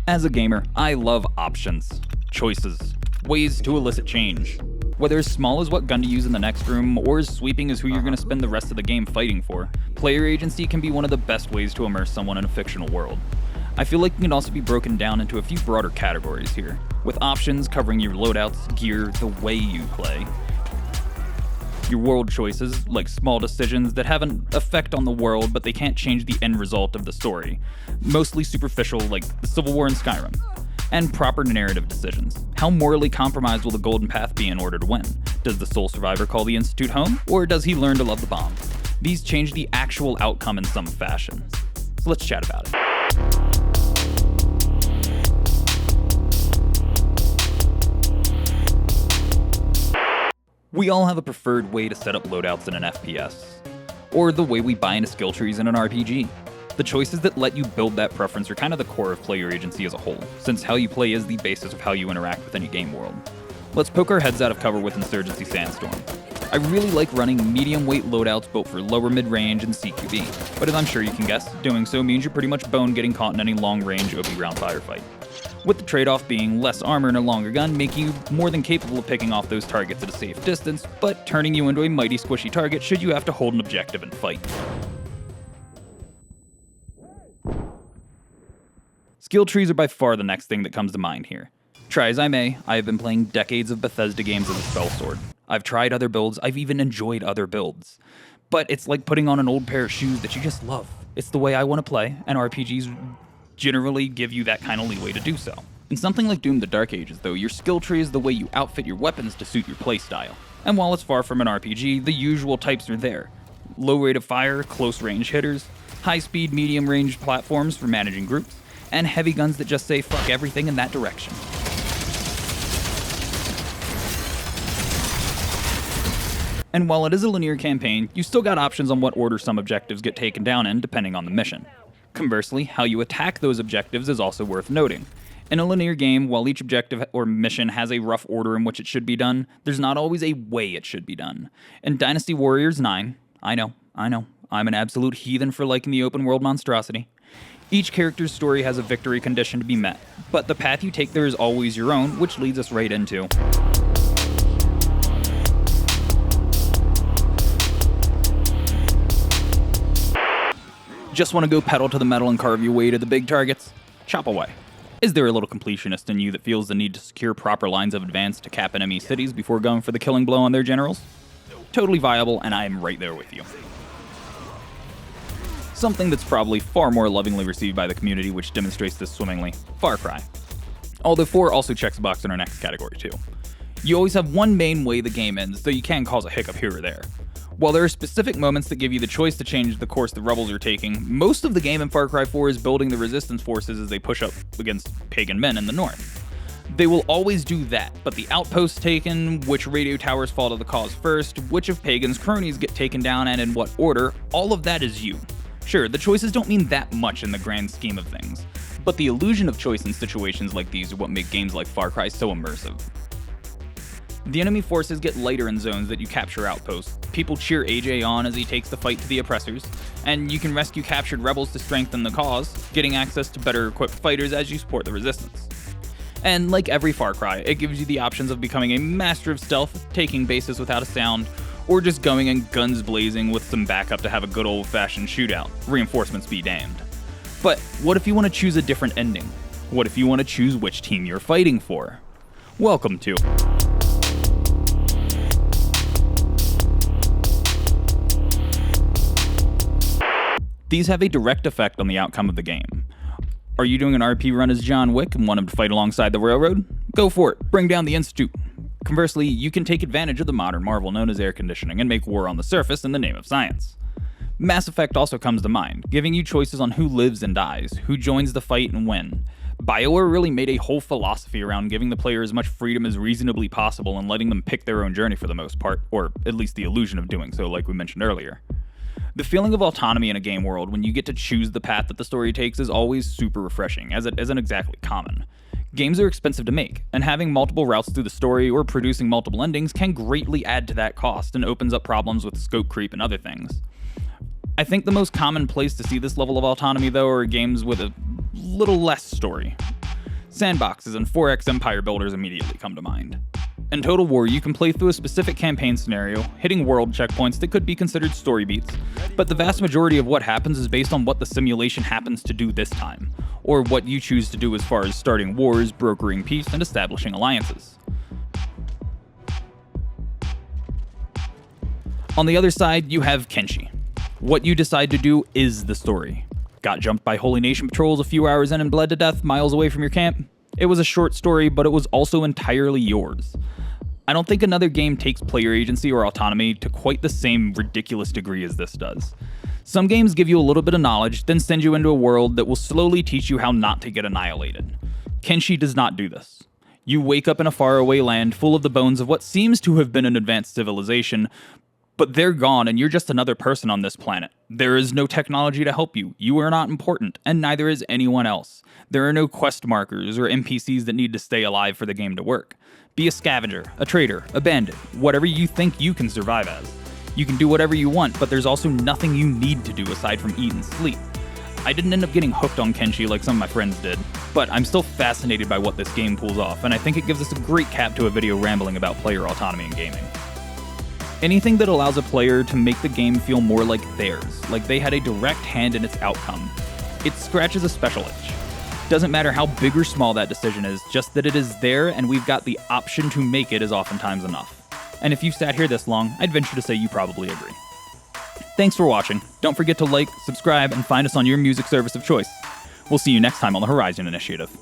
As a gamer, I love options, choices, ways to elicit change. Whether as small as what gun to use in the next room, or as sweeping as who you're going to spend the rest of the game fighting for, player agency can be one of the best ways to immerse someone in a fictional world. I feel like it can also be broken down into a few broader categories here, with options covering your loadouts, gear, the way you play. Your world choices, like small decisions that have an effect on the world but they can't change the end result of the story, mostly superficial like the Civil War in Skyrim. And proper narrative decisions. How morally compromised will the golden path be in order to win? Does the sole survivor call the Institute home, or does he learn to love the bomb? These change the actual outcome in some fashion. So let's chat about it. We all have a preferred way to set up loadouts in an FPS, or the way we buy into skill trees in an RPG. The choices that let you build that preference are kind of the core of player agency as a whole, since how you play is the basis of how you interact with any game world. Let's poke our heads out of cover with Insurgency Sandstorm. I really like running medium-weight loadouts built for lower mid-range and CQB, but as I'm sure you can guess, doing so means you're pretty much boned getting caught in any long-range OP round firefight. With the trade-off being less armor and a longer gun, making you more than capable of picking off those targets at a safe distance, but turning you into a mighty squishy target should you have to hold an objective and fight. Skill trees are by far the next thing that comes to mind here. Try as I may, I have been playing decades of Bethesda games as a spell sword. I've tried other builds, I've even enjoyed other builds. But it's like putting on an old pair of shoes that you just love. It's the way I want to play, and RPGs generally give you that kind of leeway to do so. In something like Doom the Dark Ages though, your skill tree is the way you outfit your weapons to suit your playstyle. And while it's far from an RPG, the usual types are there. Low rate of fire, close range hitters, high speed, medium range platforms for managing groups, and heavy guns that just say fuck everything in that direction. And while it is a linear campaign, you still got options on what order some objectives get taken down in depending on the mission. Conversely, how you attack those objectives is also worth noting. In a linear game, while each objective or mission has a rough order in which it should be done, there's not always a way it should be done. In Dynasty Warriors 9, I know, I'm an absolute heathen for liking the open world monstrosity. Each character's story has a victory condition to be met, but the path you take there is always your own, which leads us right into just want to go pedal to the metal and carve your way to the big targets? Chop away. Is there a little completionist in you that feels the need to secure proper lines of advance to cap enemy cities before going for the killing blow on their generals? Totally viable, and I am right there with you. Something that's probably far more lovingly received by the community, which demonstrates this swimmingly: Far Cry. Although 4 also checks a box in our next category too. You always have one main way the game ends, though you can cause a hiccup here or there. While there are specific moments that give you the choice to change the course the rebels are taking, most of the game in Far Cry 4 is building the resistance forces as they push up against pagan men in the north. They will always do that, but the outposts taken, which radio towers fall to the cause first, which of Pagan's cronies get taken down and in what order, all of that is you. Sure, the choices don't mean that much in the grand scheme of things, but the illusion of choice in situations like these are what make games like Far Cry so immersive. The enemy forces get lighter in zones that you capture outposts. People cheer AJ on as he takes the fight to the oppressors, and you can rescue captured rebels to strengthen the cause, getting access to better equipped fighters as you support the resistance. And like every Far Cry, it gives you the options of becoming a master of stealth, taking bases without a sound, or just going in guns blazing with some backup to have a good old-fashioned shootout. Reinforcements be damned. But what if you want to choose a different ending? What if you want to choose which team you're fighting for? Welcome to These have a direct effect on the outcome of the game. Are you doing an RP run as John Wick and want him to fight alongside the Railroad? Go for it, bring down the Institute. Conversely, you can take advantage of the modern marvel known as air conditioning and make war on the surface in the name of science. Mass Effect also comes to mind, giving you choices on who lives and dies, who joins the fight and when. BioWare really made a whole philosophy around giving the player as much freedom as reasonably possible and letting them pick their own journey for the most part, or at least the illusion of doing so like we mentioned earlier. The feeling of autonomy in a game world when you get to choose the path that the story takes is always super refreshing, as it isn't exactly common. Games are expensive to make, and having multiple routes through the story or producing multiple endings can greatly add to that cost and opens up problems with scope creep and other things. I think the most common place to see this level of autonomy though are games with a little less story. Sandboxes and 4X Empire builders immediately come to mind. In Total War, you can play through a specific campaign scenario, hitting world checkpoints that could be considered story beats, but the vast majority of what happens is based on what the simulation happens to do this time, or what you choose to do as far as starting wars, brokering peace, and establishing alliances. On the other side, you have Kenshi. What you decide to do is the story. Got jumped by Holy Nation patrols a few hours in and bled to death miles away from your camp? It was a short story, but it was also entirely yours. I don't think another game takes player agency or autonomy to quite the same ridiculous degree as this does. Some games give you a little bit of knowledge, then send you into a world that will slowly teach you how not to get annihilated. Kenshi does not do this. You wake up in a faraway land full of the bones of what seems to have been an advanced civilization, but they're gone and you're just another person on this planet. There is no technology to help you. You are not important, and neither is anyone else. There are no quest markers or NPCs that need to stay alive for the game to work. Be a scavenger, a trader, a bandit, whatever you think you can survive as. You can do whatever you want, but there's also nothing you need to do aside from eat and sleep. I didn't end up getting hooked on Kenshi like some of my friends did, but I'm still fascinated by what this game pulls off, and I think it gives us a great cap to a video rambling about player autonomy in gaming. Anything that allows a player to make the game feel more like theirs, like they had a direct hand in its outcome. It scratches a special itch. Doesn't matter how big or small that decision is, just that it is there and we've got the option to make it is oftentimes enough. And if you've sat here this long, I'd venture to say you probably agree. Thanks for watching. Don't forget to like, subscribe, and find us on your music service of choice. We'll see you next time on the Horizon Initiative.